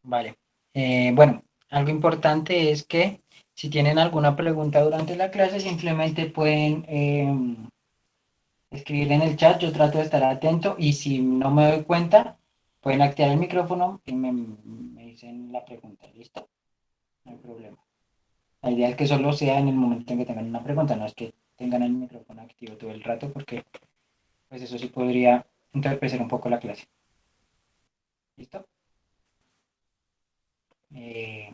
Vale. Bueno, algo importante es que si tienen alguna pregunta durante la clase, simplemente pueden escribir en el chat. Yo trato de estar atento y si no me doy cuenta, pueden activar el micrófono y me dicen la pregunta. ¿Listo? No hay problema. La idea es que solo sea en el momento en que tengan una pregunta, no es que tengan el micrófono activo todo el rato, porque pues eso sí podría entorpecer un poco la clase. ¿Listo? Eh,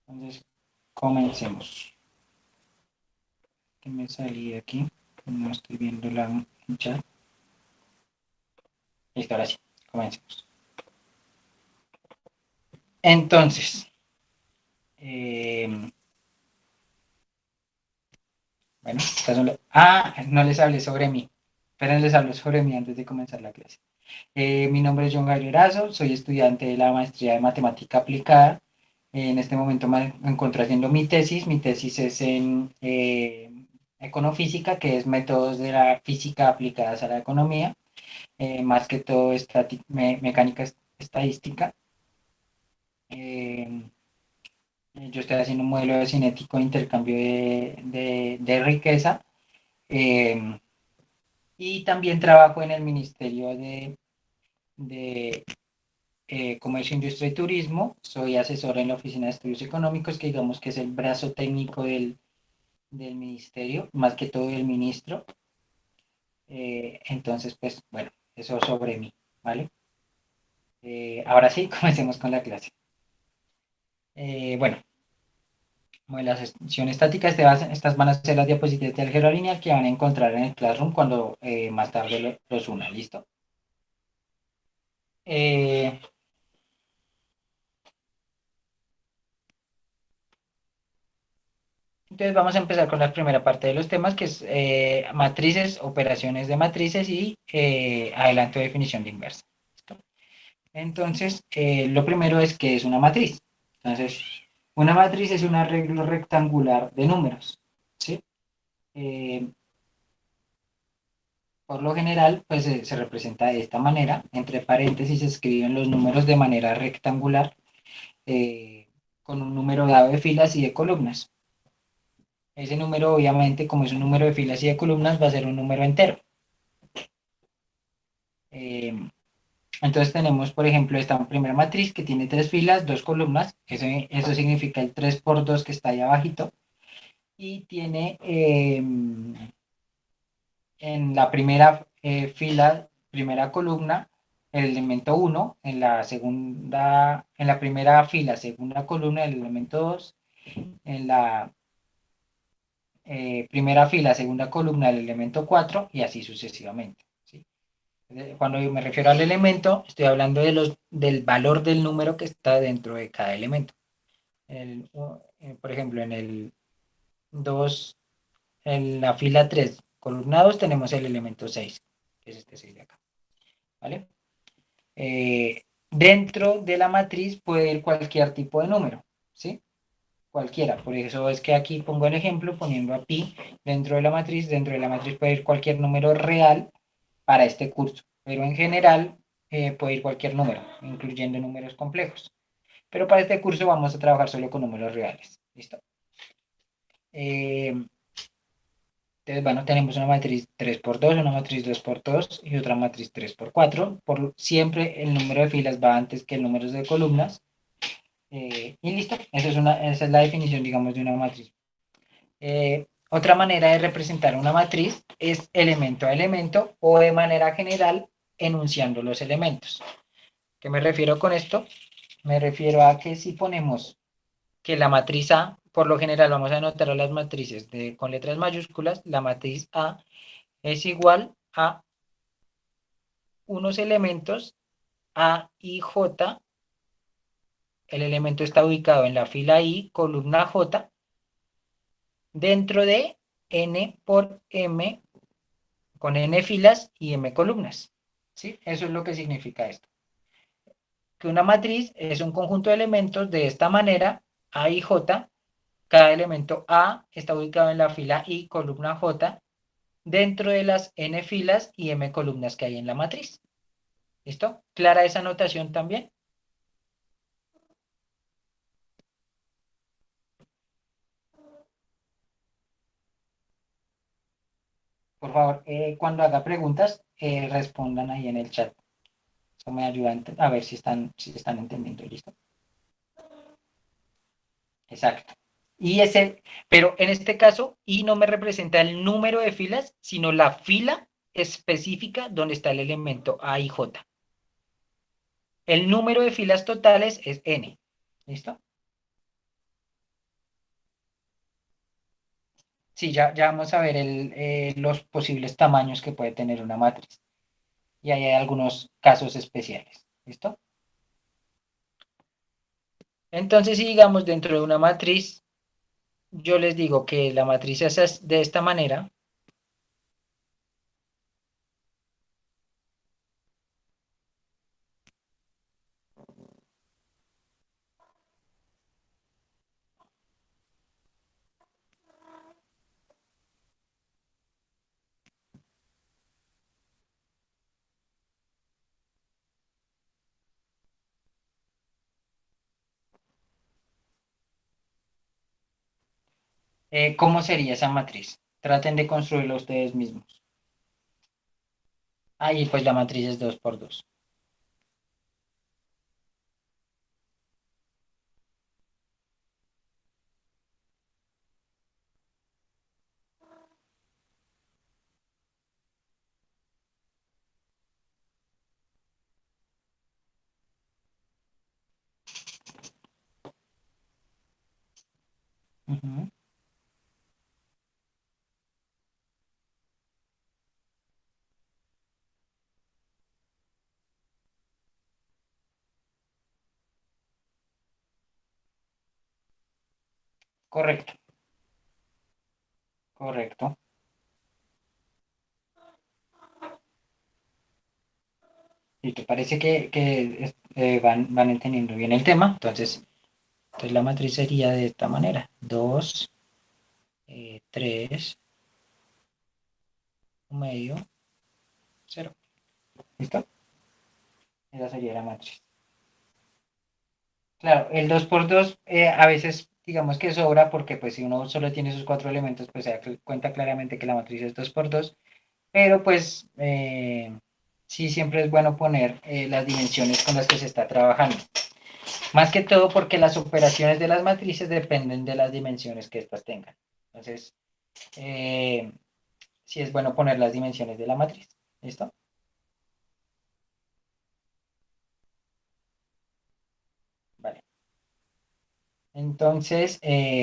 entonces, comencemos. Que me salí de aquí, no estoy viendo la chat. Listo, ahora sí, comencemos. Entonces, eh, bueno, no les hablé sobre mí, pero les hablo sobre mí antes de comenzar la clase. Mi nombre es John Gabriel Erazo, soy estudiante de la maestría de matemática aplicada. En este momento me encuentro haciendo mi tesis. Mi tesis es en econofísica, que es métodos de la física aplicadas a la economía, más que todo mecánica estadística. Eh, yo estoy haciendo un modelo de cinético de intercambio de riqueza, eh, y también trabajo en el Ministerio de Comercio, Industria y Turismo. Soy asesor en la Oficina de Estudios Económicos, que digamos que es el brazo técnico del ministerio, más que todo el ministro. Entonces, pues bueno, eso sobre mí, ¿vale? Ahora sí, comencemos con la clase. Bueno, como la sección estática, estas van a ser las diapositivas de álgebra lineal que van a encontrar en el Classroom cuando más tarde los una, ¿listo? Eh, entonces vamos a empezar con la primera parte de los temas, que es matrices, operaciones de matrices y adelanto de definición de inversa. ¿Listo? Entonces, lo primero es que es una matriz. Entonces, una matriz es un arreglo rectangular de números, ¿sí? Eh, Por lo general, pues se representa de esta manera. Entre paréntesis se escriben los números de manera rectangular, eh, con un número dado de filas y de columnas. Ese número, obviamente, como es un número de filas y de columnas, va a ser un número entero. Eh, entonces tenemos, por ejemplo, esta primera matriz que tiene tres filas, dos columnas. Eso significa el 3 por 2 que está ahí abajito. Y tiene en la primera fila, primera columna, el elemento uno, en la primera fila, segunda columna, el elemento 2, en la primera fila, segunda columna, el elemento 4 y así sucesivamente. ¿Sí? Cuando yo me refiero al elemento, estoy hablando del valor del número que está dentro de cada elemento. Por ejemplo, en el 2, en la fila 3, columna 2, tenemos el elemento 6, que es este 6 de acá. ¿Vale? Dentro de la matriz puede ir cualquier tipo de número, ¿sí? Cualquiera. Por eso es que aquí pongo el ejemplo poniendo a pi dentro de la matriz. Dentro de la matriz puede ir cualquier número real para este curso, pero en general puede ir cualquier número, incluyendo números complejos. Pero para este curso vamos a trabajar solo con números reales. ¿Listo? Eh, entonces, bueno, tenemos una matriz 3 por 2, una matriz 2 por 2 y otra matriz 3 por 4. Siempre el número de filas va antes que el número de columnas. Y listo, esa es la definición, digamos, de una matriz. Otra manera de representar una matriz es elemento a elemento o de manera general enunciando los elementos. ¿Qué me refiero con esto? Me refiero a que si ponemos que la matriz A, por lo general vamos a anotar a las matrices con letras mayúsculas, la matriz A es igual a unos elementos A y J. El elemento está ubicado en la fila I, columna J, dentro de n por m, con n filas y m columnas. ¿Sí? Eso es lo que significa esto. Que una matriz es un conjunto de elementos de esta manera, A y J. Cada elemento A está ubicado en la fila I, columna J, dentro de las n filas y m columnas que hay en la matriz. ¿Listo? ¿Clara esa notación también? Por favor, cuando haga preguntas, respondan ahí en el chat. Eso me ayuda a ver si están entendiendo. ¿Listo? Exacto. Pero en este caso, y no me representa el número de filas, sino la fila específica donde está el elemento A y J. El número de filas totales es n. ¿Listo? Sí, ya vamos a ver los posibles tamaños que puede tener una matriz. Y ahí hay algunos casos especiales. ¿Listo? Entonces, si digamos dentro de una matriz, yo les digo que la matriz es de esta manera. ¿Cómo sería esa matriz? Traten de construirlo ustedes mismos. Ahí pues la matriz es 2 por 2. Ujú. Correcto, correcto. Y te parece que van entendiendo bien el tema. Entonces la matriz sería de esta manera. 2, 3, un medio, 0. ¿Listo? Esa sería la matriz. Claro, el 2 por 2 a veces digamos que sobra porque pues si uno solo tiene esos cuatro elementos pues se da cuenta claramente que la matriz es 2 por 2, pero pues sí siempre es bueno poner las dimensiones con las que se está trabajando. Más que todo porque las operaciones de las matrices dependen de las dimensiones que éstas tengan. Entonces, eh, sí es bueno poner las dimensiones de la matriz. ¿Listo? Vale. Entonces,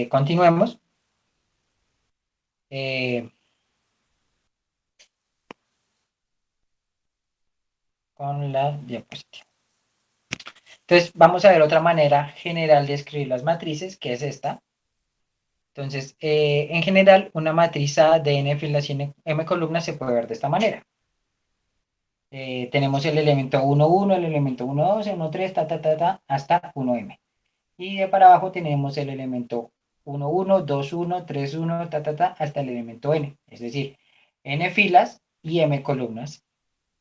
continuemos eh, con la diapositiva. Entonces, vamos a ver otra manera general de escribir las matrices, que es esta. Entonces, en general, una matriz A de n filas y m columnas se puede ver de esta manera. Tenemos el elemento 1, 1, el elemento 1, 2, 1, 3, hasta 1m. Y de para abajo tenemos el elemento 1, 1, 2, 1, 3, 1, hasta el elemento n. Es decir, n filas y m columnas.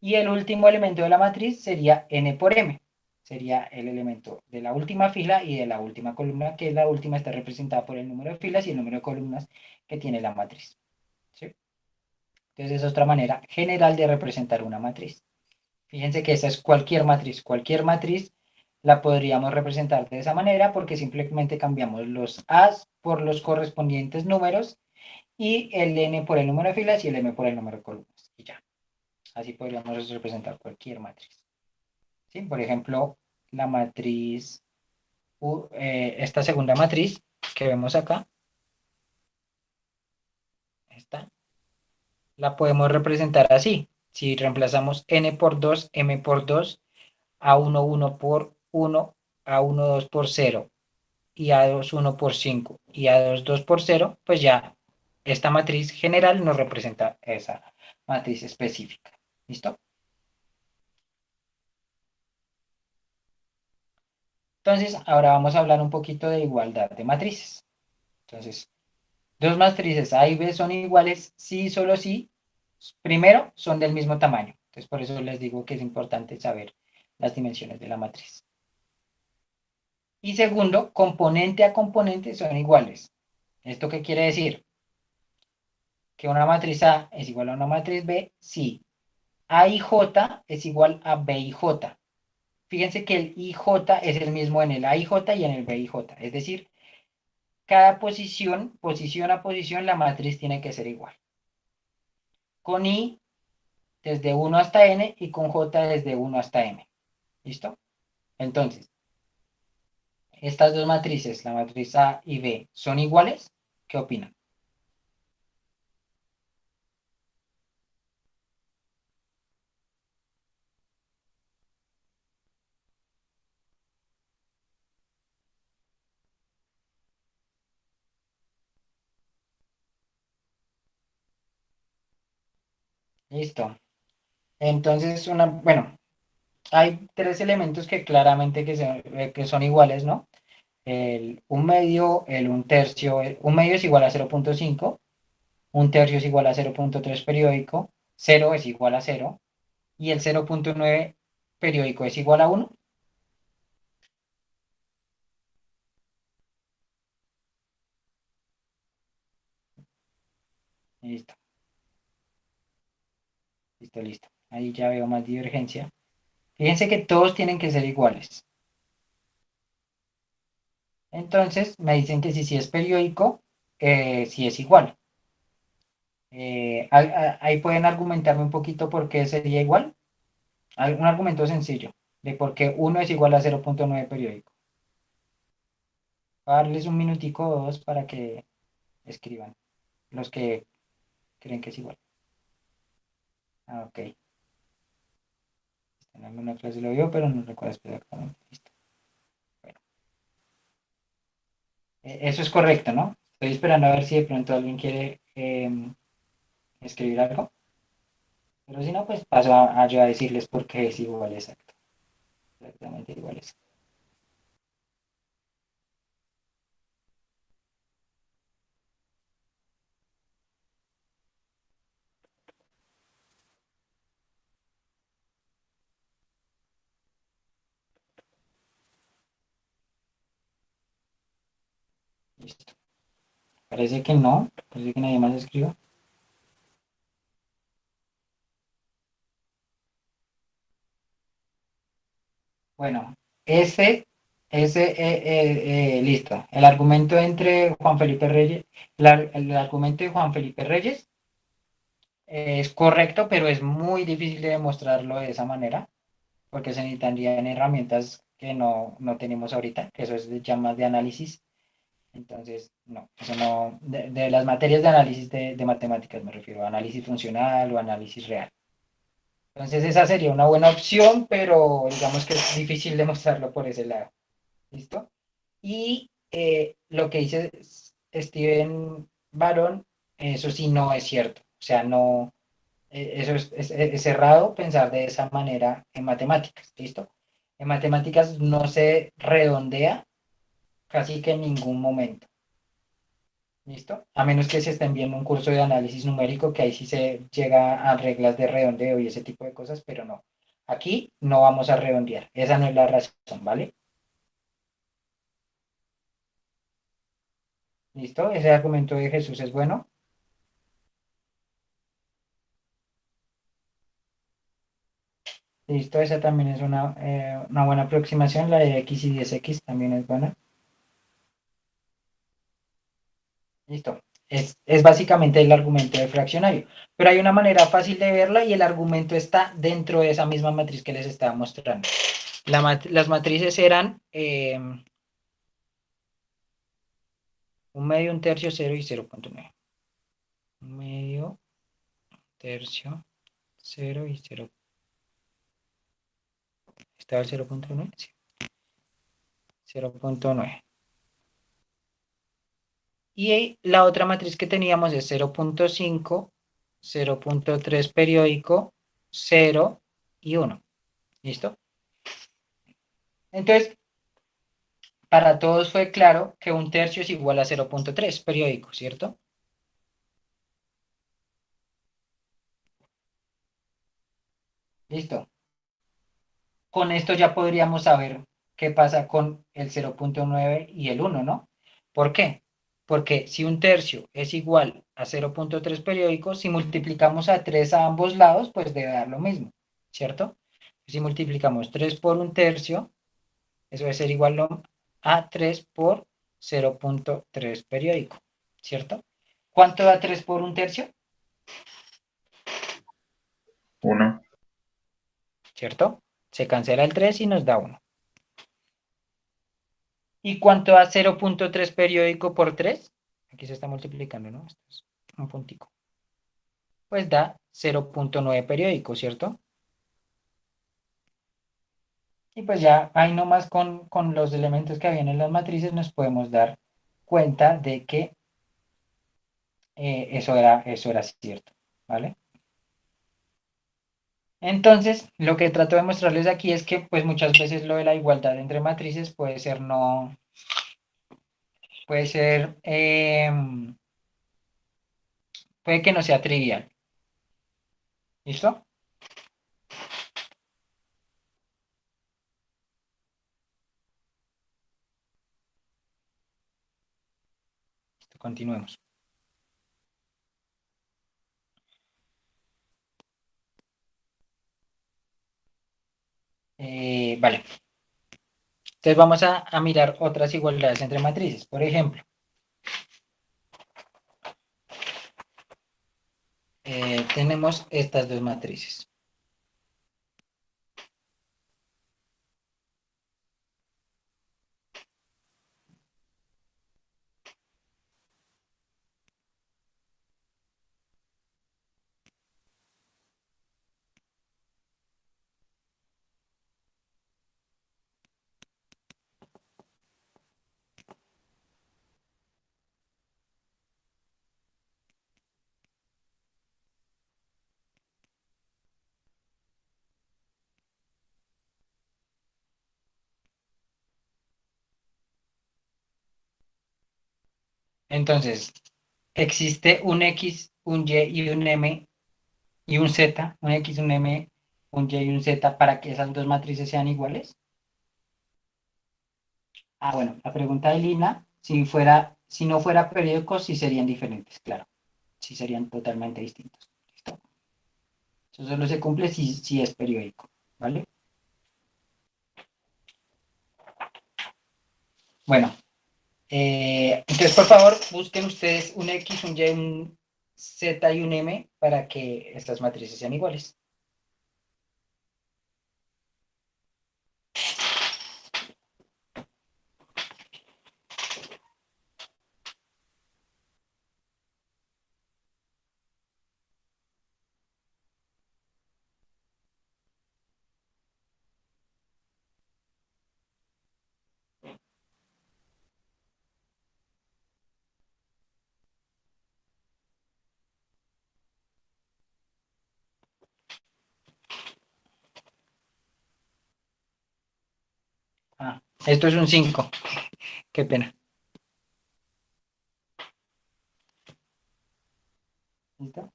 Y el último elemento de la matriz sería n por m. Sería el elemento de la última fila y de la última columna, que la última está representada por el número de filas y el número de columnas que tiene la matriz. ¿Sí? Entonces es otra manera general de representar una matriz. Fíjense que esa es cualquier matriz. Cualquier matriz la podríamos representar de esa manera porque simplemente cambiamos los A's por los correspondientes números y el N por el número de filas y el M por el número de columnas. Y ya. Así podríamos representar cualquier matriz. ¿Sí? Por ejemplo, la matriz, esta segunda matriz que vemos acá, esta, la podemos representar así. Si reemplazamos N por 2, M por 2, A1, 1 por 1, A1, 2 por 0 y A2, 1 por 5 y A2, 2 por 0, pues ya esta matriz general nos representa esa matriz específica. ¿Listo? Entonces, ahora vamos a hablar un poquito de igualdad de matrices. Entonces, dos matrices A y B son iguales, sí, solo sí, Primero, son del mismo tamaño. Entonces, por eso les digo que es importante saber las dimensiones de la matriz. Y segundo, componente a componente son iguales. ¿Esto qué quiere decir? Que una matriz A es igual a una matriz B si A y J es igual a B y J. Fíjense que el IJ es el mismo en el A y J y en el B y J. Es decir, cada posición a posición, la matriz tiene que ser igual. Con I desde 1 hasta N y con J desde 1 hasta M. ¿Listo? Entonces, estas dos matrices, la matriz A y B, ¿son iguales? ¿Qué opinan? Listo. Entonces, bueno, hay tres elementos que claramente que son iguales, ¿no? Un medio, un tercio, un medio es igual a 0,5, un tercio es igual a 0,3 periódico, cero es igual a cero y el 0,9 periódico es igual a uno. Listo, listo, listo. Ahí ya veo más divergencia. Fíjense que todos tienen que ser iguales. Entonces me dicen que si es periódico, si es igual. Ahí pueden argumentarme un poquito por qué sería igual. Un argumento sencillo de por qué uno es igual a 0,9 periódico. Voy a darles un minutico o dos para que escriban los que creen que es igual. Ah, ok. En alguna clase lo vio, pero no recuerdo exactamente. Listo. Bueno, eso es correcto, ¿no? Estoy esperando a ver si de pronto alguien quiere escribir algo. Pero si no, pues paso a yo a decirles por qué es igual, exacto. Exactamente igual es. Listo. Parece que no. Parece que nadie más escriba. Bueno, listo. El argumento entre Juan Felipe Reyes, el argumento de Juan Felipe Reyes es correcto, pero es muy difícil de demostrarlo de esa manera, porque se necesitarían herramientas que no tenemos ahorita, que eso es ya más de análisis. Entonces, no, eso no, de las materias de análisis de matemáticas me refiero, a análisis funcional o análisis real. Entonces, esa sería una buena opción, pero digamos que es difícil demostrarlo por ese lado. ¿Listo? Y lo que dice Steven Barón, eso sí no es cierto. O sea, no, eso es errado pensar de esa manera en matemáticas. ¿Listo? En matemáticas no se redondea casi que en ningún momento. ¿Listo? A menos que se estén viendo un curso de análisis numérico, que ahí sí se llega a reglas de redondeo y ese tipo de cosas, pero no. Aquí no vamos a redondear. Esa no es la razón, ¿vale? ¿Listo? Ese argumento de Jesús es bueno. Listo, esa también es una buena aproximación. La de x y 10x también es buena. Listo. Es básicamente el argumento de fraccionario. Pero hay una manera fácil de verla y el argumento está dentro de esa misma matriz que les estaba mostrando. Las matrices eran un medio, un tercio, cero y 0,9. Un medio, tercio, cero y 0. ¿Estaba el 0,9? Sí. 0,9. Y la otra matriz que teníamos es 0,5, 0,3 periódico, 0 y 1. ¿Listo? Entonces, para todos fue claro que un tercio es igual a 0,3 periódico, ¿cierto? Listo. Con esto ya podríamos saber qué pasa con el 0,9 y el 1, ¿no? ¿Por qué? Porque si un tercio es igual a 0,3 periódicos, si multiplicamos a 3 a ambos lados, pues debe dar lo mismo, ¿cierto? Si multiplicamos 3 por un tercio, eso debe ser igual a 3 por 0,3 periódico, ¿cierto? ¿Cuánto da 3 por un tercio? Uno. ¿Cierto? Se cancela el 3 y nos da 1. ¿Y cuánto da 0,3 periódico por 3? Aquí se está multiplicando, ¿no? Esto es un puntico. Pues da 0,9 periódico, ¿cierto? Y pues ya ahí nomás con los elementos que habían en las matrices nos podemos dar cuenta de que eso era cierto, ¿vale? Entonces, lo que trato de mostrarles aquí es que pues muchas veces lo de la igualdad entre matrices puede ser no, puede ser, puede que no sea trivial. ¿Listo? Continuemos. Vale. Entonces vamos a mirar otras igualdades entre matrices. Por ejemplo, tenemos estas dos matrices. Entonces, existe un X, un Y y un M y un Z, un X, un M, un Y y un Z para que esas dos matrices sean iguales. Ah, bueno, la pregunta de Lina, si no fuera periódicos, sí serían diferentes, claro. Sí serían totalmente distintos. ¿Listo? Eso solo se cumple si es periódico, ¿vale? Bueno, entonces, por favor, busquen ustedes un X, un Y, un Z y un M para que estas matrices sean iguales. Ah, esto es un 5. Qué pena. ¿Listo?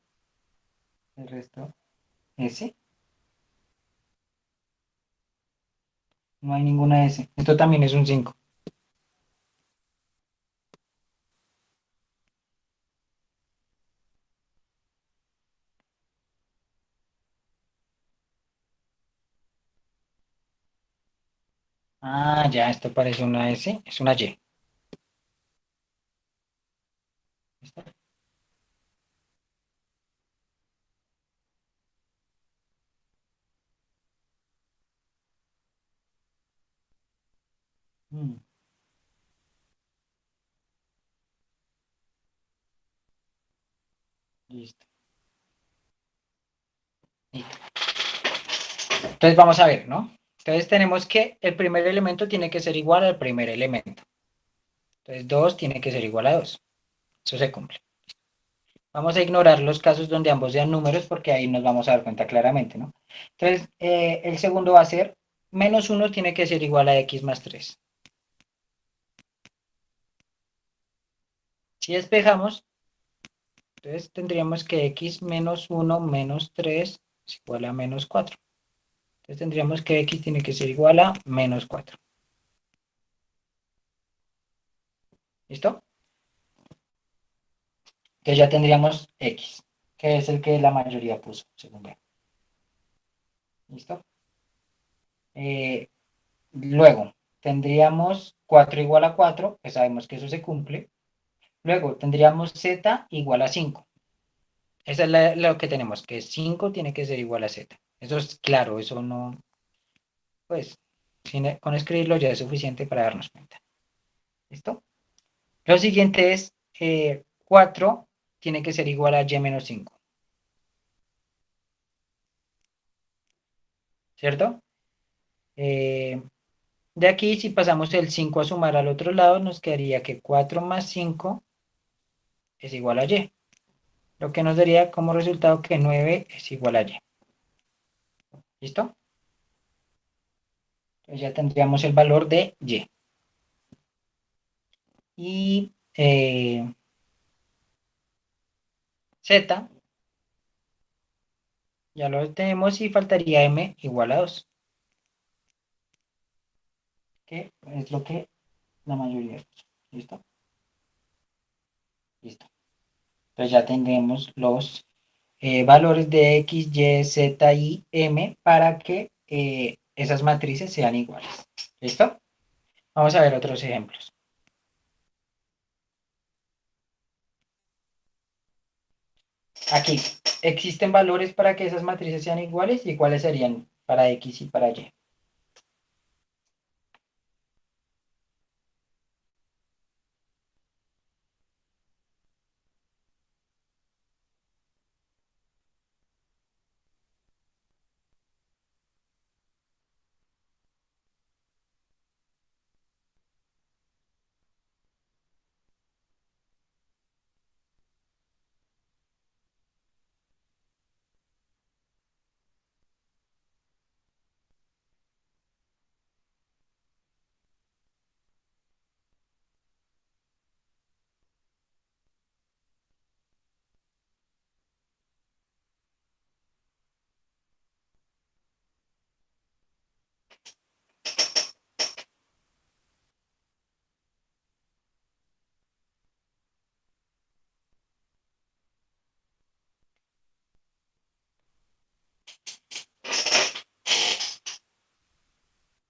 El resto, S. No hay ninguna S. Esto también es un 5. Ah, ya, esto parece una S. Es una Y. ¿Listo? Mm, listo. Listo. Entonces vamos a ver, ¿no? Entonces tenemos que el primer elemento tiene que ser igual al primer elemento. Entonces 2 tiene que ser igual a 2. Eso se cumple. Vamos a ignorar los casos donde ambos sean números porque ahí nos vamos a dar cuenta claramente, ¿no? Entonces, el segundo va a ser menos uno tiene que ser igual a x más 3. Si despejamos, entonces tendríamos que x menos uno menos 3 es igual a menos 4. Entonces tendríamos que x tiene que ser igual a -4. ¿Listo? Que ya tendríamos x, que es el que la mayoría puso, según veo. ¿Listo? Eh, Luego, tendríamos 4 igual a 4, que sabemos que eso se cumple. Luego, tendríamos z igual a 5. Esa es lo que tenemos, que 5 tiene que ser igual a z. Eso es claro, eso no, pues, con escribirlo ya es suficiente para darnos cuenta. ¿Listo? Lo siguiente es 4 tiene que ser igual a y menos 5, ¿cierto? Eh, de aquí, si pasamos el 5 a sumar al otro lado, nos quedaría que 4 más 5 es igual a y. Lo que nos daría como resultado que 9 es igual a y. ¿Listo? Entonces ya tendríamos el valor de y. Y z, ya lo tenemos y faltaría m igual a 2, que es lo que la mayoría puso. ¿Listo? Listo. Entonces ya tendremos los valores de x, y, z y m para que esas matrices sean iguales. ¿Listo? Vamos a ver otros ejemplos. Aquí, existen valores para que esas matrices sean iguales y cuáles serían para x y para y.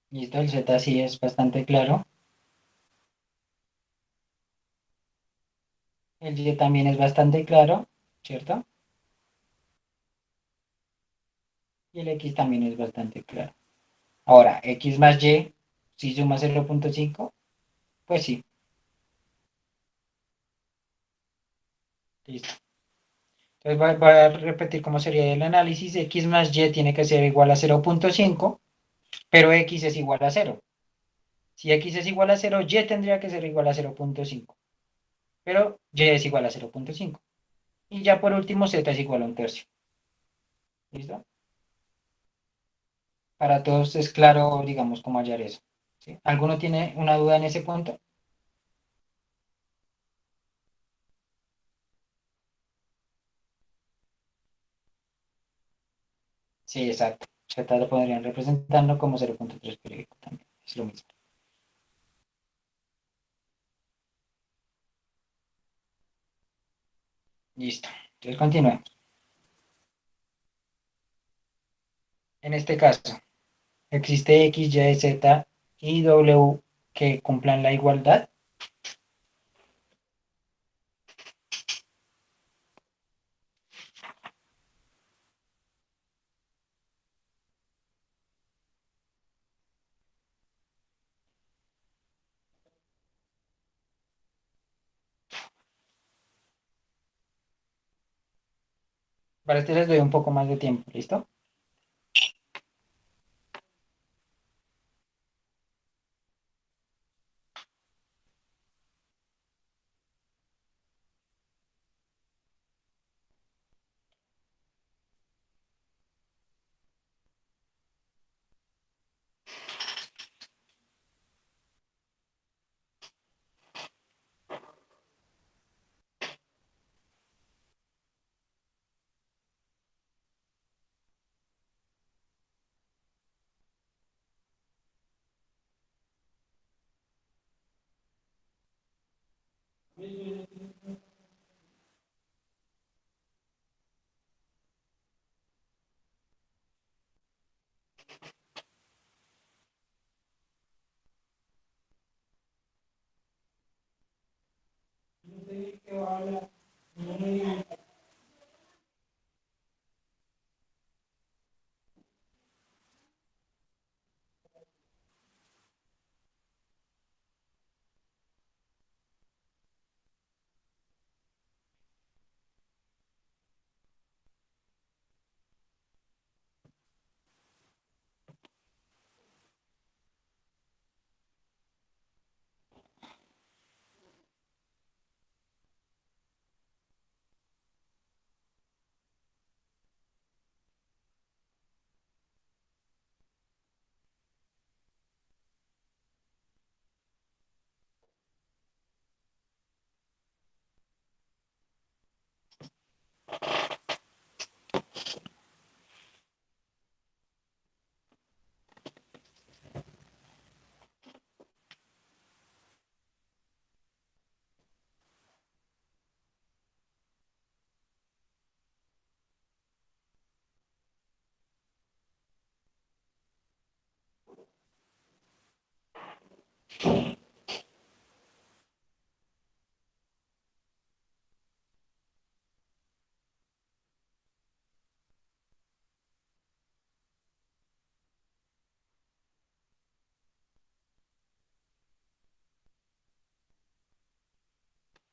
Listo, el z sí es bastante claro. El y también es bastante claro, ¿cierto? Y el x también es bastante claro. Ahora, x más y, si suma 0,5, pues sí, listo. Entonces voy a repetir cómo sería el análisis. X más y tiene que ser igual a 0,5, pero x es igual a 0. Si x es igual a 0, y tendría que ser igual a 0,5, pero y es igual a 0,5. Y ya por último, z es igual a un tercio. ¿Listo? Para todos es claro, digamos, cómo hallar eso. ¿Sí? ¿Alguno tiene una duda en ese punto? Sí, exacto. Z lo podrían representarlo como 0,3 periódico también. Es lo mismo. Listo. Entonces continuemos. En este caso, existe X, Y, Z y W que cumplan la igualdad. Para este les doy un poco más de tiempo. ¿Listo?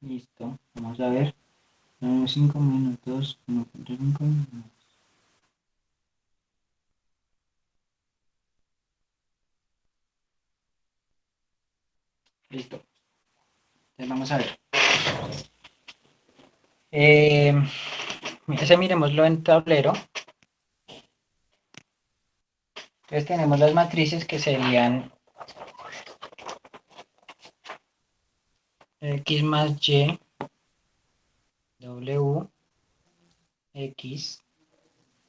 Listo. Vamos a ver. 5 menos 2, 1.5. Listo. Entonces vamos a ver. Eh, ese miremoslo en tablero. Entonces tenemos las matrices que serían x más y, w, x,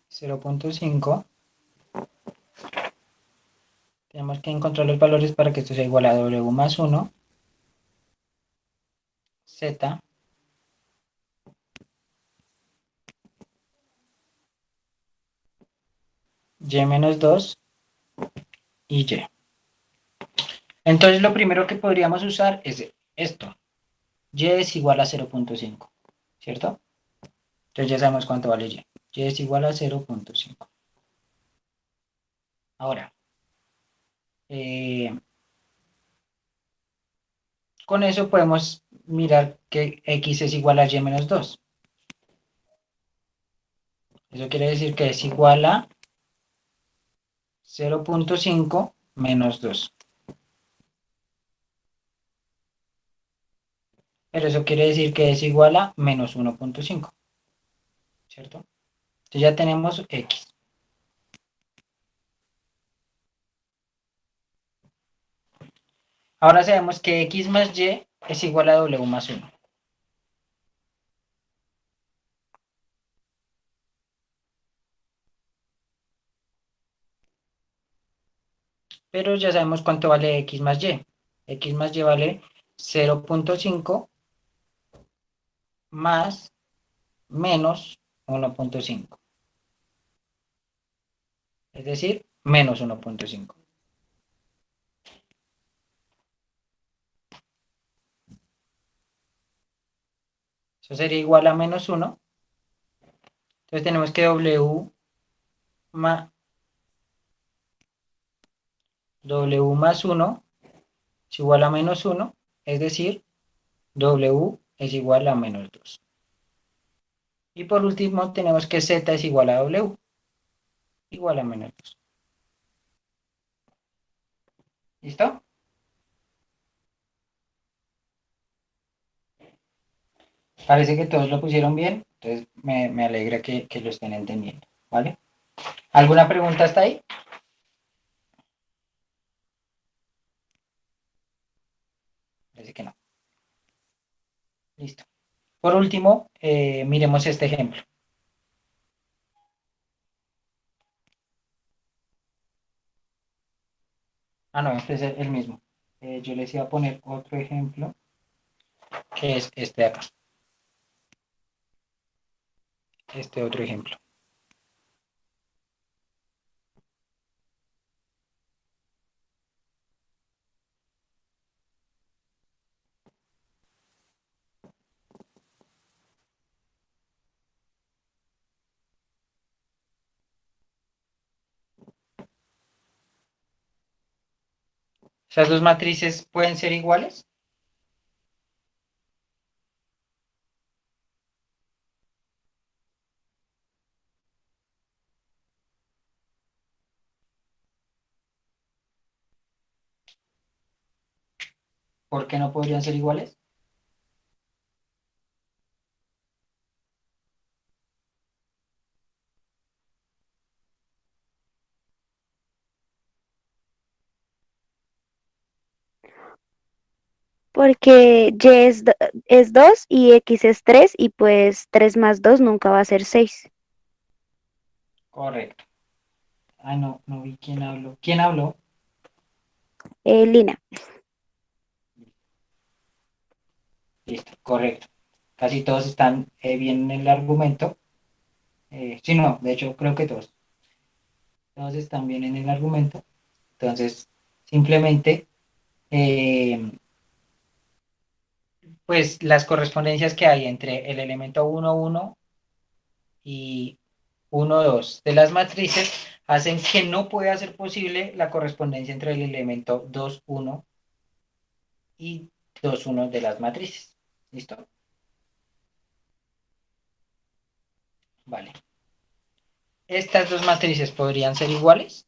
0.5. Tenemos que encontrar los valores para que esto sea igual a w más 1, z, y menos 2 y y. Entonces lo primero que podríamos usar es esto. Y es igual a 0.5, ¿cierto? Entonces ya sabemos cuánto vale y. Y es igual a 0.5. Ahora, eh, con eso podemos mirar que x es igual a y menos 2. Eso quiere decir que es igual a 0.5 menos 2. Pero eso quiere decir que es igual a menos 1.5, ¿cierto? Entonces ya tenemos x. Ahora sabemos que x más y es igual a w más 1. Pero ya sabemos cuánto vale x más y. X más y vale 0.5 más menos 1.5. Es decir, menos 1.5. Eso sería igual a menos 1. Entonces tenemos que w más 1 es igual a menos 1. Es decir, w es igual a menos 2. Y por último tenemos que z es igual a w, igual a menos 2. ¿Listo? Parece que todos lo pusieron bien, entonces me alegra que lo estén entendiendo, ¿vale? ¿Alguna pregunta hasta ahí? Parece que no. Listo. Por último, miremos este ejemplo. Ah, no, este es el mismo. Yo les iba a poner otro ejemplo, que es este de acá. Este otro ejemplo. Esas dos matrices pueden ser iguales porque no podrían ser iguales. Porque y es 2 y x es 3 y pues 3 más 2 nunca va a ser 6. Correcto. Ah, no, no vi quién habló. ¿Quién habló? Lina. Listo, correcto. Casi todos están bien en el argumento. Sí, no, de hecho creo que todos. Todos están bien en el argumento. Entonces, simplemente pues las correspondencias que hay entre el elemento 1, 1 y 1, 2 de las matrices hacen que no pueda ser posible la correspondencia entre el elemento 2, 1 y 2, 1 de las matrices. ¿Listo? Vale. Estas dos matrices podrían ser iguales.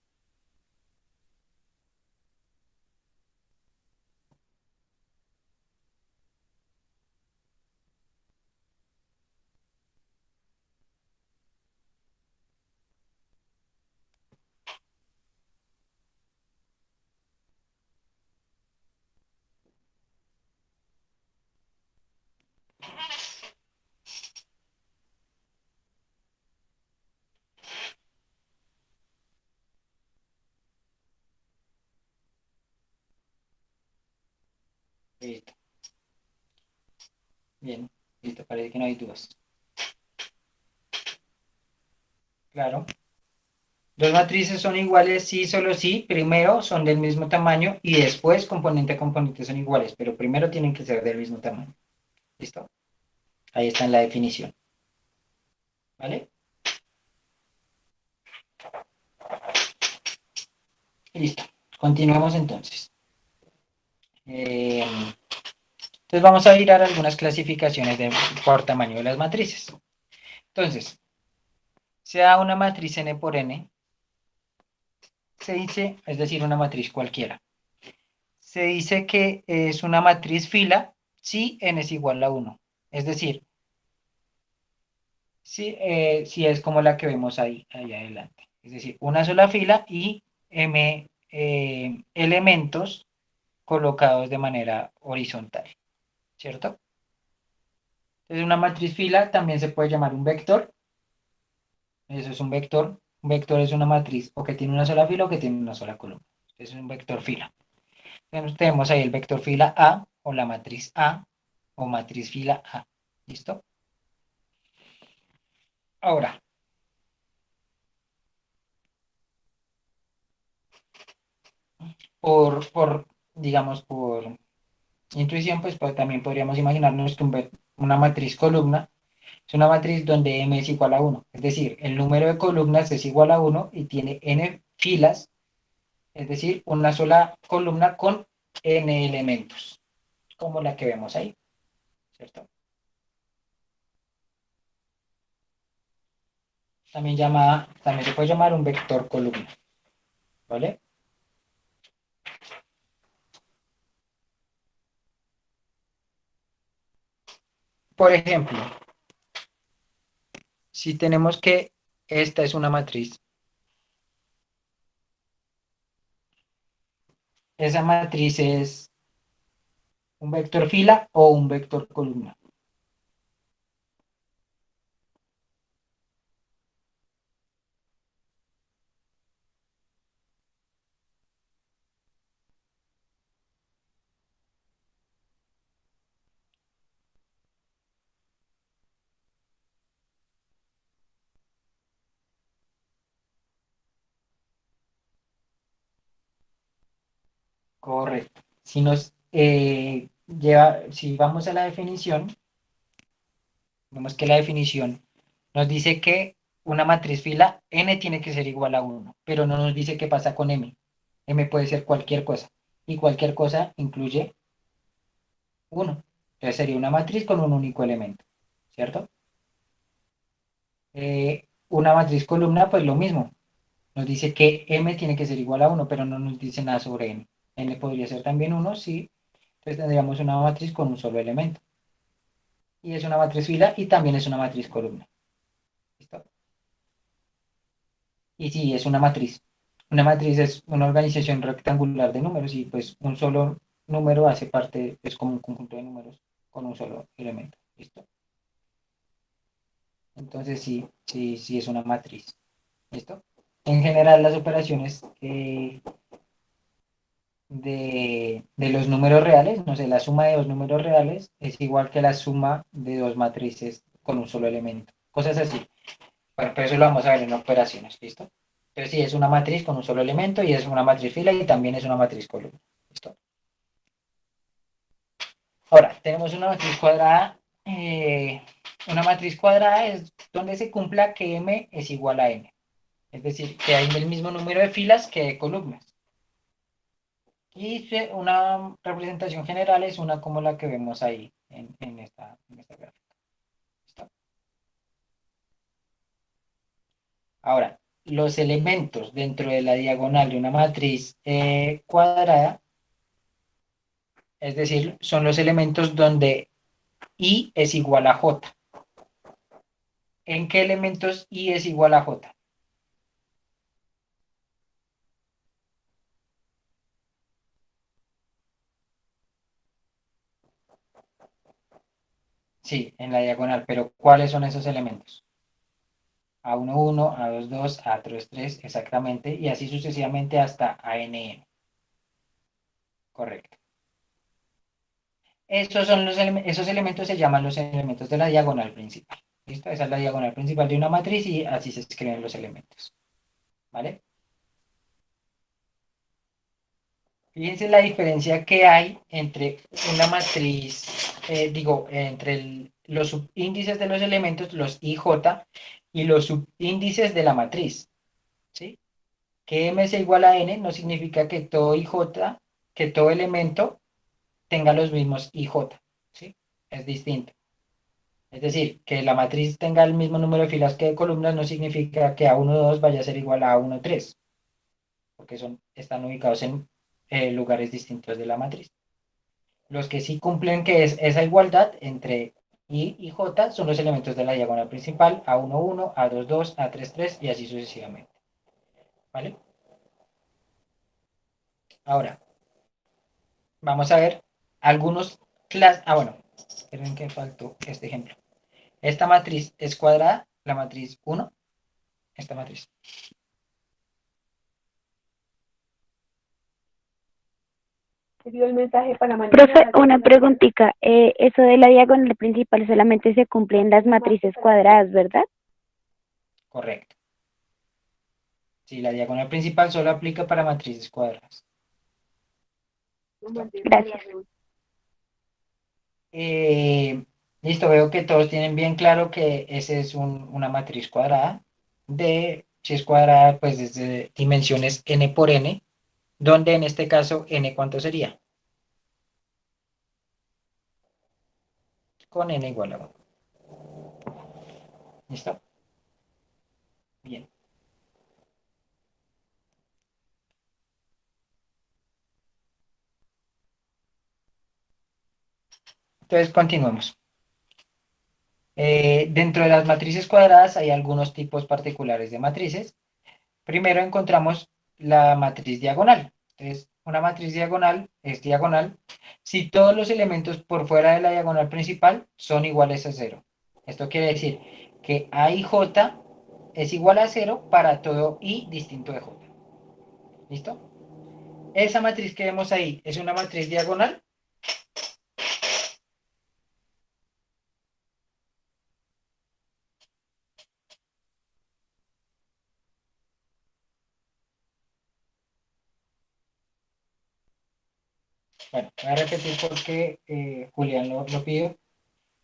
Listo. Bien. Listo. Parece que no hay dudas. Claro. Dos matrices son iguales sí, solo sí. Primero son del mismo tamaño y después componente a componente son iguales, pero primero tienen que ser del mismo tamaño. ¿Listo? Ahí está en la definición. ¿Vale? Listo. Continuemos entonces. Entonces vamos a mirar algunas clasificaciones por tamaño de las matrices. Entonces, sea una matriz n por n, se dice, es decir, una matriz cualquiera. Se dice que es una matriz fila si n es igual a 1. Es decir, si es como la que vemos ahí adelante. Es decir, una sola fila y m elementos colocados de manera horizontal, ¿cierto? Entonces una matriz fila también se puede llamar un vector. Eso es un vector. Un vector es una matriz o que tiene una sola fila o que tiene una sola columna. Es un vector fila. Entonces tenemos ahí el vector fila A o la matriz A o matriz fila A. ¿Listo? Ahora, digamos, por intuición, pues también podríamos imaginarnos que una matriz columna es una matriz donde m es igual a 1. Es decir, el número de columnas es igual a 1 y tiene n filas, es decir, una sola columna con n elementos, como la que vemos ahí, ¿cierto? También se puede llamar un vector columna, ¿vale? Por ejemplo, si tenemos que esta es una matriz, esa matriz es un vector fila o un vector columna. Correcto. Si vamos a la definición, vemos que la definición nos dice que una matriz fila n tiene que ser igual a 1, pero no nos dice qué pasa con m. M puede ser cualquier cosa y cualquier cosa incluye 1. Entonces sería una matriz con un único elemento, ¿cierto? Una matriz columna, pues lo mismo. Nos dice que m tiene que ser igual a 1, pero no nos dice nada sobre n. N podría ser también 1, sí. Entonces tendríamos una matriz con un solo elemento. Y es una matriz fila y también es una matriz columna. ¿Listo? Y sí, es una matriz. Una matriz es una organización rectangular de números y pues un solo número hace parte, es como un conjunto de números con un solo elemento. ¿Listo? Entonces sí, sí, sí es una matriz. ¿Listo? En general las operaciones de los números reales, no sé, la suma de dos números reales es igual que la suma de dos matrices con un solo elemento. Cosas así. Bueno, pero eso lo vamos a ver en operaciones, ¿listo? Pero sí, es una matriz con un solo elemento y es una matriz fila y también es una matriz columna. ¿Listo? Ahora, tenemos una matriz cuadrada. Una matriz cuadrada es donde se cumpla que m es igual a n. Es decir, que hay el mismo número de filas que de columnas. Y una representación general es una como la que vemos ahí en esta gráfica. ¿Listo? Ahora, los elementos dentro de la diagonal de una matriz cuadrada, es decir, son los elementos donde I es igual a J. ¿En qué elementos I es igual a J? Sí, en la diagonal, pero ¿cuáles son esos elementos? A11, A22, A33, exactamente, y así sucesivamente hasta ANN. Correcto. Esos elementos se llaman los elementos de la diagonal principal. ¿Listo? Esa es la diagonal principal de una matriz y así se escriben los elementos. ¿Vale? Fíjense la diferencia que hay entre una matriz, entre los subíndices de los elementos, los IJ, y los subíndices de la matriz. ¿Sí? Que M sea igual a N no significa que todo IJ, que todo elemento tenga los mismos IJ. ¿Sí? Es distinto. Es decir, que la matriz tenga el mismo número de filas que de columnas no significa que A12 vaya a ser igual a A13, porque están ubicados en lugares distintos de la matriz. Los que sí cumplen que es esa igualdad entre I y J son los elementos de la diagonal principal, A11, A22, A33 y así sucesivamente. ¿Vale? Ahora, vamos a ver algunos clases. Ah, bueno, esperen que faltó este ejemplo. Esta matriz es cuadrada, la matriz 1, esta matriz. Envió el mensaje para mañana. Profe, una preguntita. Eso de la diagonal principal solamente se cumple en las matrices cuadradas, ¿verdad? Correcto. Sí, la diagonal principal solo aplica para matrices cuadradas. ¿Listo? Gracias. Eh, listo, veo que todos tienen bien claro que esa es una matriz cuadrada si es cuadrada, pues desde dimensiones n por n, donde en este caso n, ¿cuánto sería? Con n igual a 1. ¿Listo? Bien. Entonces, continuemos. Dentro de las matrices cuadradas hay algunos tipos particulares de matrices. Primero encontramos la matriz diagonal. Entonces, una matriz diagonal es diagonal si todos los elementos por fuera de la diagonal principal son iguales a cero. Esto quiere decir que A y J es igual a cero para todo I distinto de J. ¿Listo? Esa matriz que vemos ahí es una matriz diagonal. Bueno, voy a repetir porque Julián lo pidió.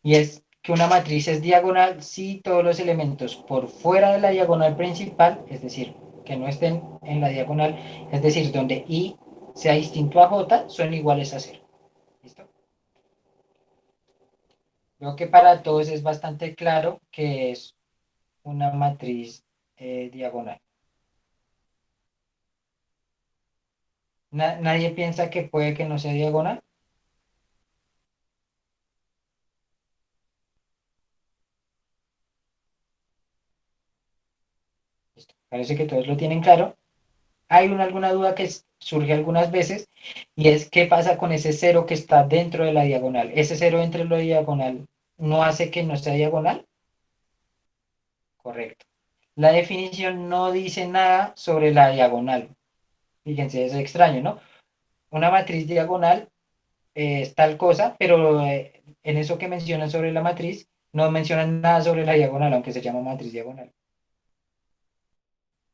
Y es que una matriz es diagonal si todos los elementos por fuera de la diagonal principal, es decir, que no estén en la diagonal, es decir, donde I sea distinto a J, son iguales a cero. ¿Listo? Creo que para todos es bastante claro que es una matriz diagonal. Nadie piensa que puede que no sea diagonal. ¿Listo? Parece que todos lo tienen claro. Hay alguna duda que surge algunas veces y es qué pasa con ese cero que está dentro de la diagonal. Ese cero entre lo diagonal no hace que no sea diagonal. Correcto. La definición no dice nada sobre la diagonal. Fíjense, es extraño, ¿no? Una matriz diagonal es tal cosa, pero en eso que mencionan sobre la matriz, no mencionan nada sobre la diagonal, aunque se llama matriz diagonal.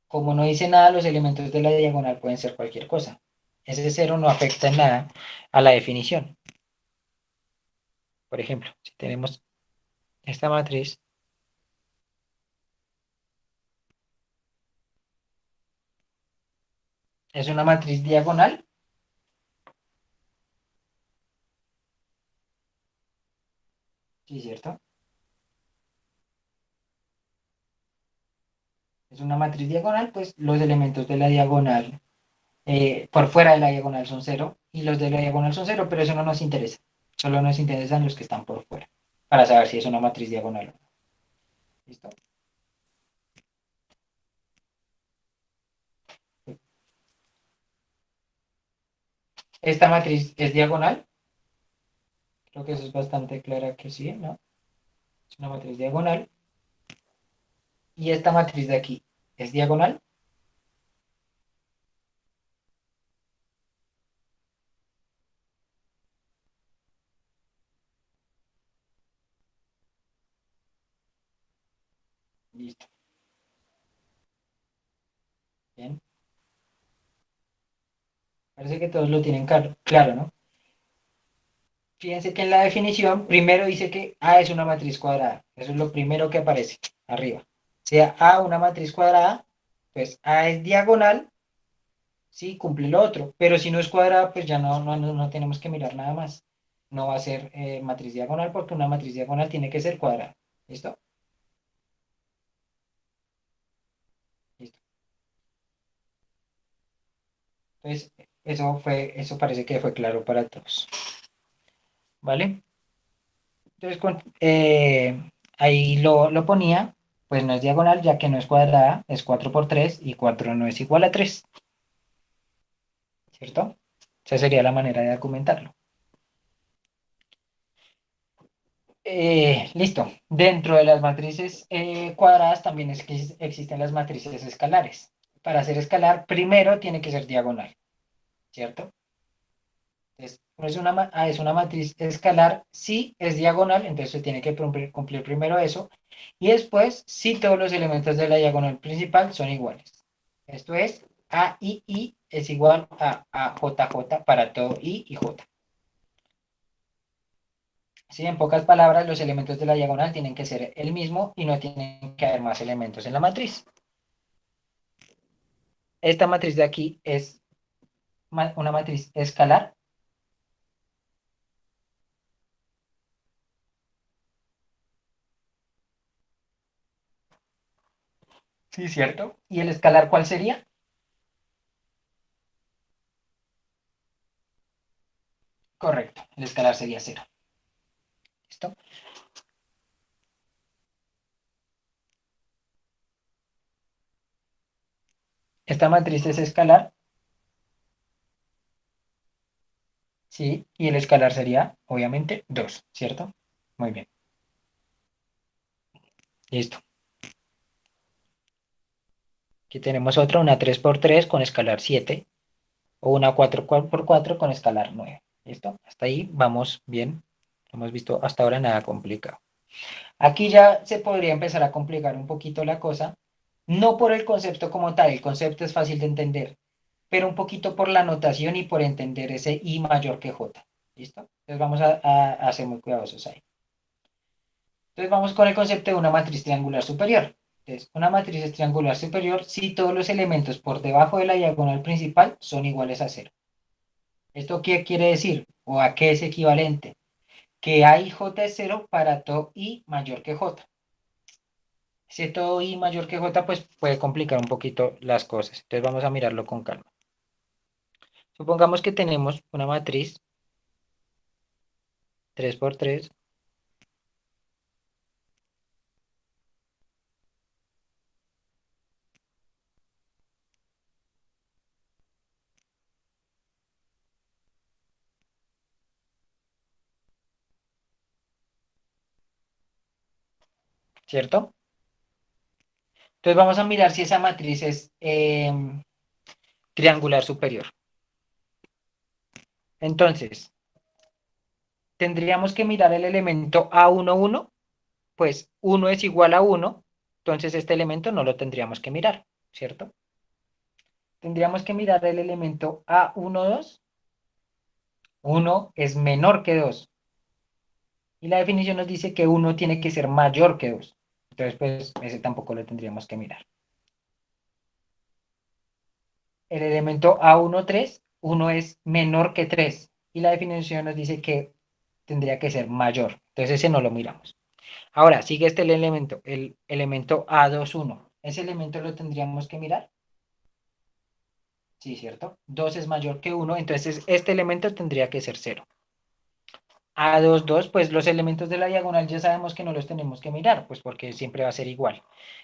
Como no dice nada, los elementos de la diagonal pueden ser cualquier cosa. Ese cero no afecta en nada a la definición. Por ejemplo, si tenemos esta matriz, es una matriz diagonal. Sí, ¿cierto? Es una matriz diagonal, pues los elementos de la diagonal por fuera de la diagonal son cero y los de la diagonal son cero, pero eso no nos interesa. Solo nos interesan los que están por fuera para saber si es una matriz diagonal o no. ¿Listo? Esta matriz es diagonal. Creo que eso es bastante clara que sí, ¿no? Es una matriz diagonal. Y esta matriz de aquí es diagonal. Listo. Bien. Parece que todos lo tienen claro, ¿no? Fíjense que en la definición primero dice que A es una matriz cuadrada. Eso es lo primero que aparece arriba. Sea A una matriz cuadrada, pues A es diagonal, sí, cumple lo otro. Pero si no es cuadrada, pues ya no tenemos que mirar nada más. No va a ser matriz diagonal porque una matriz diagonal tiene que ser cuadrada. ¿Listo? Listo. Entonces, eso parece que fue claro para todos. ¿Vale? Entonces, ahí lo ponía, pues no es diagonal, ya que no es cuadrada, es 4 por 3 y 4 no es igual a 3, ¿cierto? Esa sería la manera de argumentarlo. Listo. Dentro de las matrices cuadradas también es que existen las matrices escalares. Para ser escalar, primero tiene que ser diagonal, ¿cierto? Entonces, es una matriz escalar, si es diagonal, entonces se tiene que cumplir primero eso. Y después, si todos los elementos de la diagonal principal son iguales. Esto es, A y I es igual a J, J para todo I y J. Sí, en pocas palabras, los elementos de la diagonal tienen que ser el mismo y no tienen que haber más elementos en la matriz. Esta matriz de aquí es una matriz escalar. Sí, ¿cierto? ¿Y el escalar cuál sería? Correcto, el escalar sería cero. ¿Listo? Esta matriz es escalar, sí, y el escalar sería, obviamente, 2, ¿cierto? Muy bien, listo. Aquí tenemos otra, una 3 por 3 con escalar 7, o una 4 por 4 con escalar 9. ¿Listo? Hasta ahí vamos bien. No hemos visto hasta ahora nada complicado. Aquí ya se podría empezar a complicar un poquito la cosa, no por el concepto como tal, el concepto es fácil de entender, pero un poquito por la notación y por entender ese I mayor que J. ¿Listo? Entonces vamos a ser muy cuidadosos ahí. Entonces vamos con el concepto de una matriz triangular superior. Entonces, una matriz es triangular superior si todos los elementos por debajo de la diagonal principal son iguales a cero. ¿Esto qué quiere decir? ¿O a qué es equivalente? Que A y J es cero para todo I mayor que J. Si todo I mayor que J, pues puede complicar un poquito las cosas. Entonces vamos a mirarlo con calma. Supongamos que tenemos una matriz 3 por 3, ¿cierto? Entonces vamos a mirar si esa matriz es triangular superior. Entonces, tendríamos que mirar el elemento A11, pues 1 es igual a 1, entonces este elemento no lo tendríamos que mirar, ¿cierto? Tendríamos que mirar el elemento A12, 1 es menor que 2, Y la definición nos dice que 1 tiene que ser mayor que 2. Entonces, pues, ese tampoco lo tendríamos que mirar. El elemento A13, 1 es menor que 3. Y la definición nos dice que tendría que ser mayor. Entonces, ese no lo miramos. Ahora, sigue el elemento A21. ¿Ese elemento lo tendríamos que mirar? Sí, ¿cierto? 2 es mayor que 1, entonces este elemento tendría que ser 0. A22, pues los elementos de la diagonal ya sabemos que no los tenemos que mirar, pues porque siempre va a ser igual.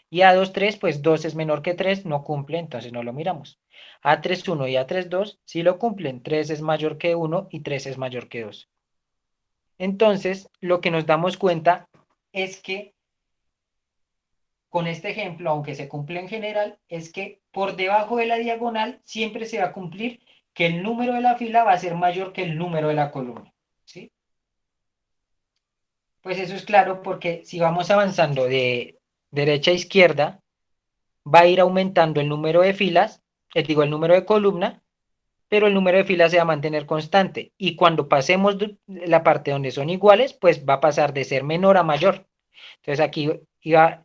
Y A23, pues 2 es menor que 3, no cumple, entonces no lo miramos. A31 y A32 sí lo cumplen, 3 es mayor que 1 y 3 es mayor que 2. Entonces, lo que nos damos cuenta es que con este ejemplo, aunque se cumple en general, es que por debajo de la diagonal siempre se va a cumplir que el número de la fila va a ser mayor que el número de la columna, ¿sí? Pues eso es claro porque si vamos avanzando de derecha a izquierda, va a ir aumentando el número de filas, digo, el número de columna, pero el número de filas se va a mantener constante. Y cuando pasemos la parte donde son iguales, pues va a pasar de ser menor a mayor. Entonces aquí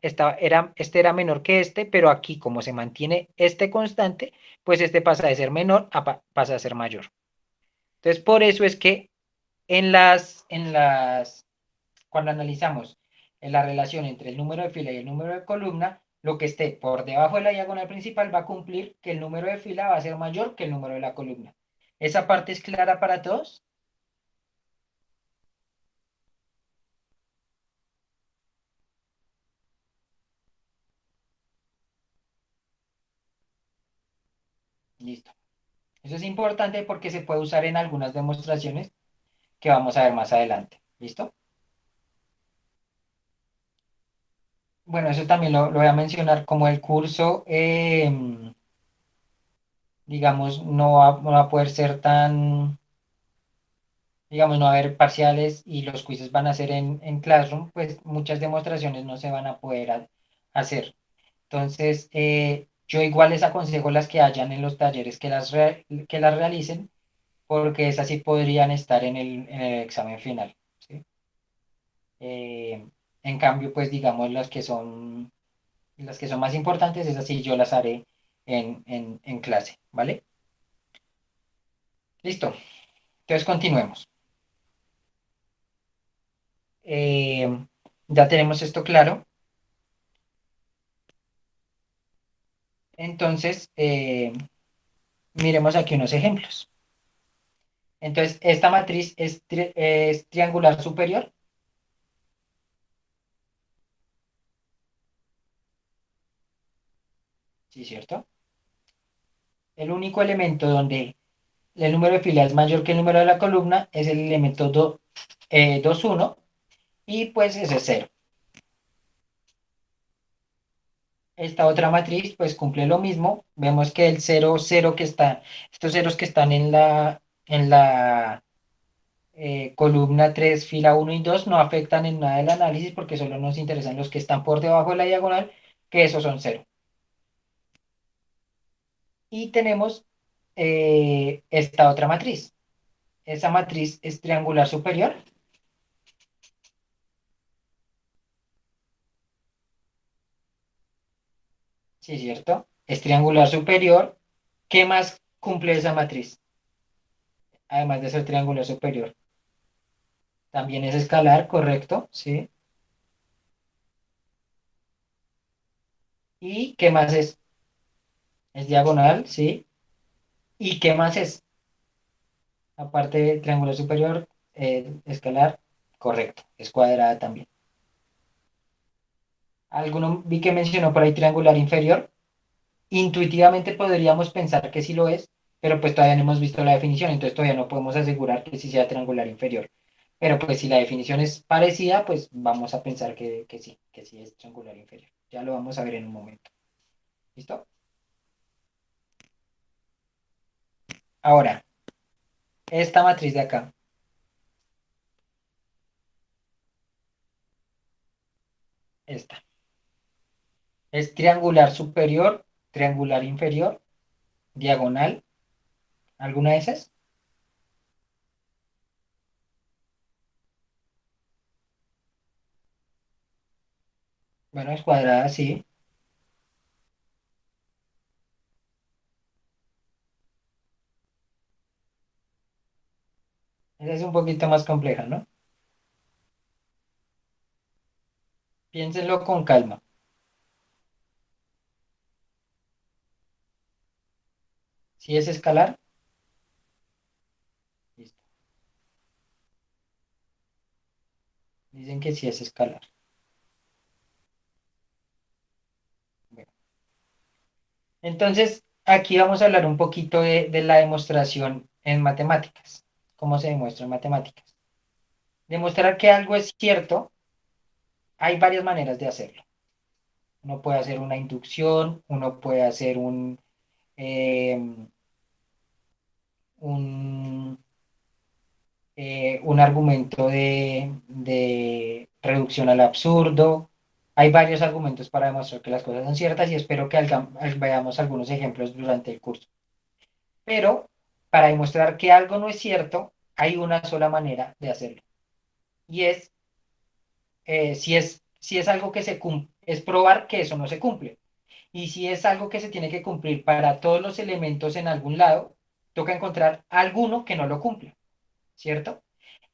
este era menor que este, pero aquí como se mantiene este constante, pues este pasa de ser menor a pasa a ser mayor. Entonces por eso es que cuando analizamos la relación entre el número de fila y el número de columna, lo que esté por debajo de la diagonal principal va a cumplir que el número de fila va a ser mayor que el número de la columna. ¿Esa parte es clara para todos? Listo. Eso es importante porque se puede usar en algunas demostraciones que vamos a ver más adelante. ¿Listo? Bueno, eso también lo voy a mencionar como el curso, digamos, no va a poder ser tan, digamos, no va a haber parciales y los quizzes van a ser en Classroom, pues muchas demostraciones no se van a poder hacer. Entonces, yo igual les aconsejo las que hayan en los talleres que las realicen, porque esas sí podrían estar en el examen final, ¿sí? Eh, en cambio, pues digamos las que son más importantes, esas sí yo las haré en clase, ¿vale? Listo. Entonces continuemos. Ya tenemos esto claro. Entonces, miremos aquí unos ejemplos. Entonces, esta matriz es triangular superior. Sí, ¿cierto? El único elemento donde el número de filas es mayor que el número de la columna es el elemento 2, 1, y pues ese es 0. Esta otra matriz pues cumple lo mismo. Vemos que el 0, 0 que está, estos ceros que están en la columna 3 fila 1 y 2 no afectan en nada el análisis porque solo nos interesan los que están por debajo de la diagonal, que esos son 0. Y tenemos esta otra matriz. Esa matriz es triangular superior. Sí, ¿cierto? Es triangular superior. ¿Qué más cumple esa matriz? Además de ser triangular superior. También es escalar, correcto, ¿sí? ¿Y qué más es? Es diagonal, ¿sí? ¿Y qué más es? Aparte de triángulo superior, escalar, correcto, es cuadrada también. Alguno vi que mencionó por ahí triangular inferior. Intuitivamente podríamos pensar que sí lo es, pero pues todavía no hemos visto la definición, entonces todavía no podemos asegurar que sí sea triangular inferior. Pero pues si la definición es parecida, pues vamos a pensar que sí es triangular inferior. Ya lo vamos a ver en un momento. ¿Listo? Ahora, esta matriz de acá, esta, es triangular superior, triangular inferior, diagonal, ¿alguna de esas? Bueno, es cuadrada, sí. Esa es un poquito más compleja, ¿no? Piénsenlo con calma. Si es escalar, listo. Dicen que sí es escalar. Bueno, entonces, aquí vamos a hablar un poquito de la demostración en matemáticas. ¿Cómo se demuestra en matemáticas? Demostrar que algo es cierto, hay varias maneras de hacerlo. Uno puede hacer una inducción, uno puede hacer eh, un, un argumento de reducción al absurdo. Hay varios argumentos para demostrar que las cosas son ciertas y espero que veamos algunos ejemplos durante el curso. Pero para demostrar que algo no es cierto, hay una sola manera de hacerlo. Y es, si es algo que se cumple, es probar que eso no se cumple. Y si es algo que se tiene que cumplir para todos los elementos en algún lado, toca encontrar alguno que no lo cumpla, ¿cierto?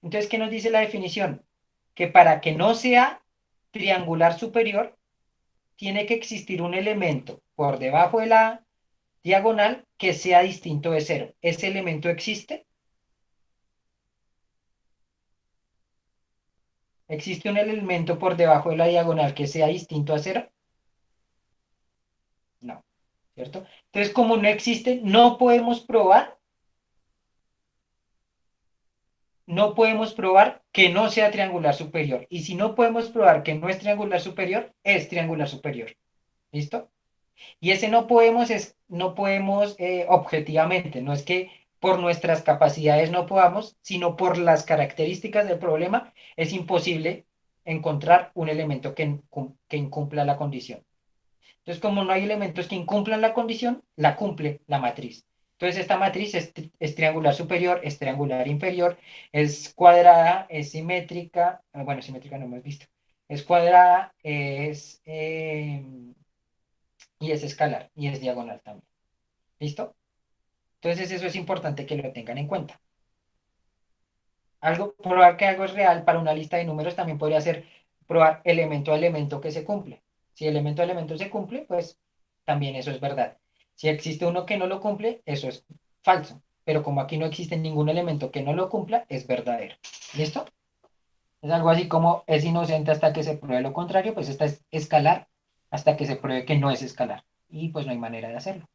Entonces, ¿qué nos dice la definición? Que para que no sea triangular superior, tiene que existir un elemento por debajo de la diagonal que sea distinto de cero. ¿Ese elemento existe? ¿Existe un elemento por debajo de la diagonal que sea distinto a cero? No, ¿cierto? Entonces, como no existe, no podemos probar que no sea triangular superior. Y si no podemos probar que no es triangular superior, es triangular superior. ¿Listo? Y ese no podemos objetivamente, no es que por nuestras capacidades no podamos, sino por las características del problema, es imposible encontrar un elemento que incumpla la condición. Entonces, como no hay elementos que incumplan la condición, la cumple la matriz. Entonces, esta matriz es triangular superior, es triangular inferior, es cuadrada, es simétrica, bueno, simétrica no hemos visto, es cuadrada, y es escalar, y es diagonal también. ¿Listo? Entonces, eso es importante que lo tengan en cuenta. Probar que algo es real para una lista de números también podría ser probar elemento a elemento que se cumple. Si elemento a elemento se cumple, pues también eso es verdad. Si existe uno que no lo cumple, eso es falso. Pero como aquí no existe ningún elemento que no lo cumpla, es verdadero. ¿Listo? Es algo así como es inocente hasta que se pruebe lo contrario, pues esta es escalar hasta que se pruebe que no es escalar. Y pues no hay manera de hacerlo.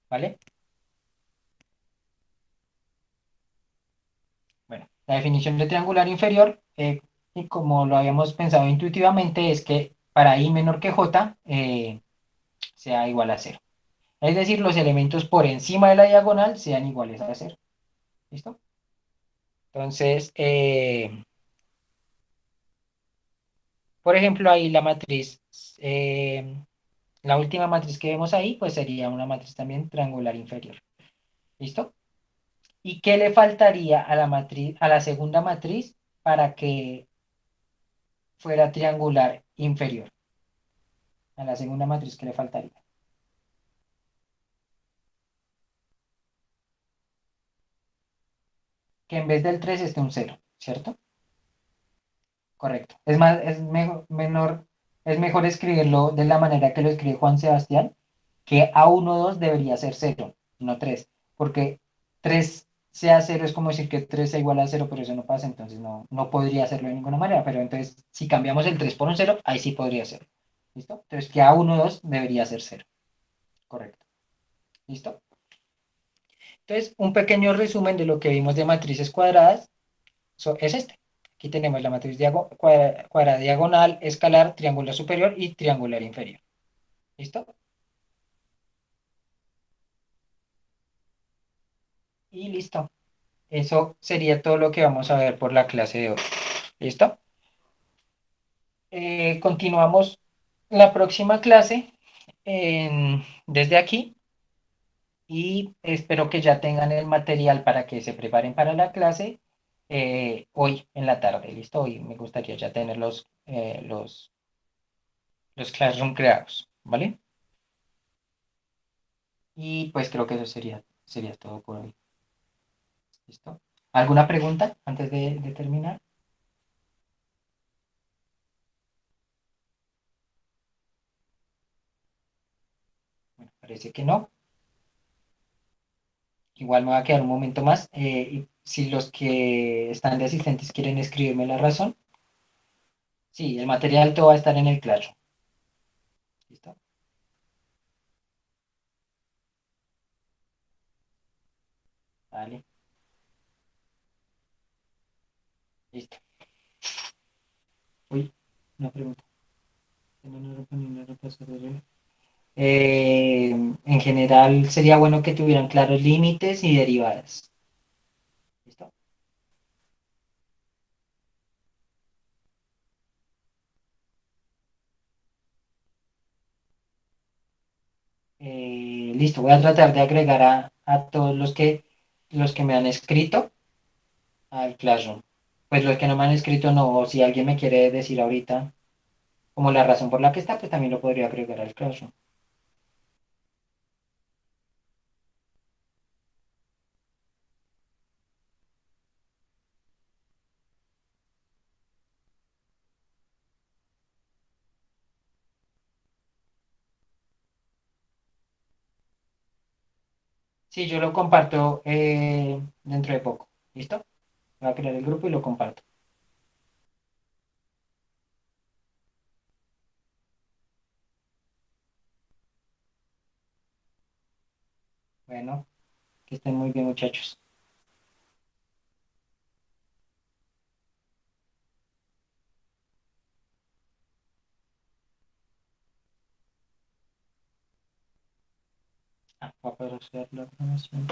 ¿Vale? Bueno, la definición de triangular inferior, y como lo habíamos pensado intuitivamente, es que para i menor que j sea igual a cero. Es decir, los elementos por encima de la diagonal sean iguales a cero. ¿Listo? Entonces, por ejemplo, ahí la última matriz que vemos ahí, pues sería una matriz también triangular inferior. ¿Listo? ¿Y qué le faltaría a la matriz, a la segunda matriz para que fuera triangular inferior? A la segunda matriz que le faltaría. Que en vez del 3 esté un cero, ¿cierto? Correcto. Es más, es mejor escribirlo de la manera que lo escribe Juan Sebastián, que A12 debería ser cero, no 3, porque 3 sea cero es como decir que 3 sea igual a cero, pero eso no pasa, entonces no podría hacerlo de ninguna manera, pero entonces si cambiamos el 3 por un cero, ahí sí podría ser. ¿Listo? Entonces que A12 debería ser cero. Correcto. ¿Listo? Entonces, un pequeño resumen de lo que vimos de matrices cuadradas. Es este. Aquí tenemos la matriz cuadrada diagonal, escalar, triangular superior y triangular inferior. ¿Listo? Y listo. Eso sería todo lo que vamos a ver por la clase de hoy. ¿Listo? Continuamos la próxima clase desde aquí y espero que ya tengan el material para que se preparen para la clase hoy en la tarde. ¿Listo? Hoy me gustaría ya tener los Classroom creados, ¿vale? Y pues creo que eso sería todo por hoy. ¿Listo? ¿Alguna pregunta antes de terminar? Bueno, parece que no. Igual me va a quedar un momento más. Y si los que están de asistentes quieren escribirme la razón, sí, el material todo va a estar en el Classroom. ¿Listo? Vale, listo. Uy, una pregunta. En general sería bueno que tuvieran claros límites y derivadas. ¿Listo? Listo, voy a tratar de agregar a todos los que me han escrito al Classroom. Pues los que no me han escrito no, o si alguien me quiere decir ahorita como la razón por la que está, pues también lo podría agregar al Classroom. Sí, yo lo comparto dentro de poco. ¿Listo? Voy a crear el grupo y lo comparto. Bueno, que estén muy bien, muchachos. Ah, voy a poder hacer la programación.